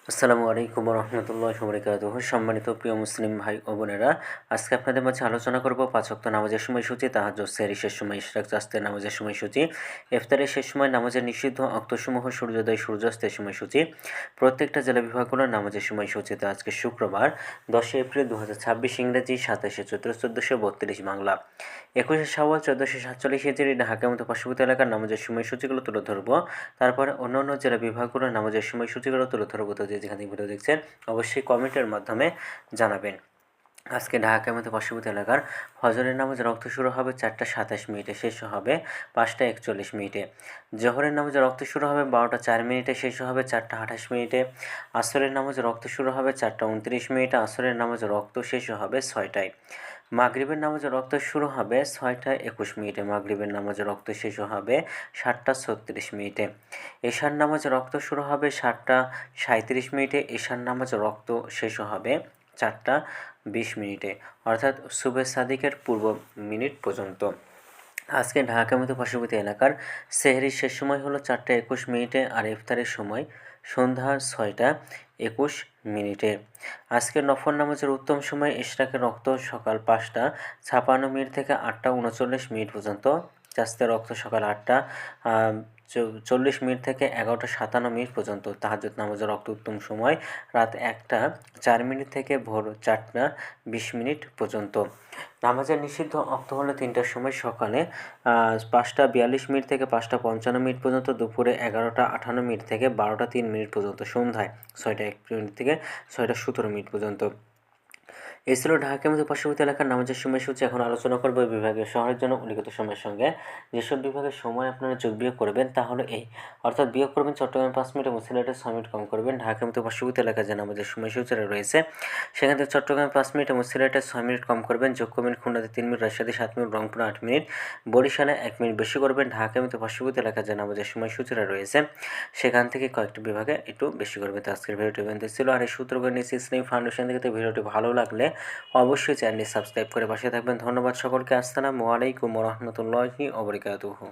আসসালামু আলাইকুম রহমতুল্লাহ বরকাতুহ। সম্মানিত প্রিয় মুসলিম ভাই ও বোনেরা, আজকে আপনাদের মাঝে আলোচনা করব ৫ ওয়াক্ত নামাজের সময়সূচি, তাহাজ্জুদ, সেহরি শেষ সময়, ইশরাক, চাস্তের নামাজের সময়সূচি, ইফতারের শেষ সময়, নামাজের নিষিদ্ধ অক্তসমূহ, সূর্যোদয় সূর্যাস্তের সময়সূচি, প্রত্যেকটা জেলা বিভাগগুলোর নামাজের সময়সূচিতে আজকে শুক্রবার ১০ এপ্রিল ২০২৬ ইংরেজি, ২৭শে চৈত্র ১৪৩২ বাংলা, ২১শে শাওয়াল ১৪৪৭ হিজরি ঢাকার মতো পার্শ্ববর্তী এলাকার নামাজের সময়সূচিগুলো তুলে ধরব। তারপরে অন্যান্য জেলা বিভাগগুলোর নামাজের সময়সূচিগুলো তুলে ধরব। তো যেখান থেকে ভিডিও দেখছেন অবশ্যই কমেন্টের মাধ্যমে জানাবেন। আজকে ঢাকার মতো পার্শ্ববর্তী এলাকার ফজরের নামাজের রক্ত শুরু হবে ৪টা ২৭ শেষ হবে ৫টা ৪১। জোহরের নামাজের রক্ত শুরু হবে ১২টা ৪ শেষ হবে ৪টা ২৮। আসরের নামাজের রক্ত শুরু হবে ৪টা ২৯, আসরের নামাজের রক্ত শেষ হবে ৬টায়। মাগরিবের নামাজের রক্ত শুরু হবে ৬টা ২১, মাগরিবের নামাজের রক্ত শেষ হবে ৭টা ৩৬। এশার নামাজের রক্ত শুরু হবে ৭টা ৩৭, এশার নামাজের রক্ত শেষ হবে 4টা 20, অর্থাৎ সুবে সাদিকের পূর্ব মিনিট পর্যন্ত। আজকে ঢাকার মতো পার্শ্ববর্তী এলাকার সেহরির শেষ সময় হলো 4টা 21, আর ইফতারের সময় সন্ধ্যা 6টা 21। আজকের নফল নামাজের উত্তম সময় ইশরাকের রক্ত সকাল 5টা 56 থেকে 8টা 39 পর্যন্ত, চাস্তের রক্ত সকাল 8টা 40 থেকে 11টা 57 পর্যন্ত, তাহাজ্জুদ নামাজের রক্ত উত্তম সময় রাত 1টা 4 থেকে ভোর 4টা 20 পর্যন্ত। নামাজের নিষিদ্ধ অক্ত হলো 3টার সময় সকালে 5টা 42 থেকে 5টা 55 পর্যন্ত, দুপুরে 11টা 58 থেকে 12টা 3 পর্যন্ত, সন্ধ্যায় 6টা 1 থেকে 6টা 17 পর্যন্ত। এই ছিল ঢাকার মতো পার্শ্ববর্তী এলাকার নামাজের সময়সূচি। এখন আলোচনা করবো বিভাগীয় শহরের জন্য উল্লিখিত সময়ের সঙ্গে। যেসব বিভাগের সময় আপনারা যোগ বিয়োগ করবেন তা হলো এই, অর্থাৎ বিয়োগ করবেন চট্টগ্রামে 5 এবং সিলেটে 6 কম করবেন। ঢাকার মতো পার্শ্ববর্তী এলাকায় যে নামাজের সময়সূচিটা রয়েছে সেখান থেকে চট্টগ্রামে 5 এবং সিলেটে 6 কম করবেন। যোগ করবেন খুলনাতে 3, রাজশাহীতে 7, রংপুরে 8, বরিশালে 1 বেশি করবেন। ঢাকার মতো পার্শ্ববর্তী এলাকায় যে নামাজের সময়সূচিটা রয়েছে সেখান থেকে কয়েকটি বিভাগে একটু বেশি করবে। তো আজকের ভিডিওটি পর্যন্ত ছিল। আর এই সূত্র করে নিয়েছি ইসলামী ফাউন্ডেশন থেকে। তো ভিডিওটি ভালো লাগলে অবশ্যই চ্যানেলটি সাবস্ক্রাইব করে পাশে থাকবেন। ধন্যবাদ সকলকে। আসসালামু আলাইকুম রহমতুল্লাহি ওয়া বারাকাতুহু।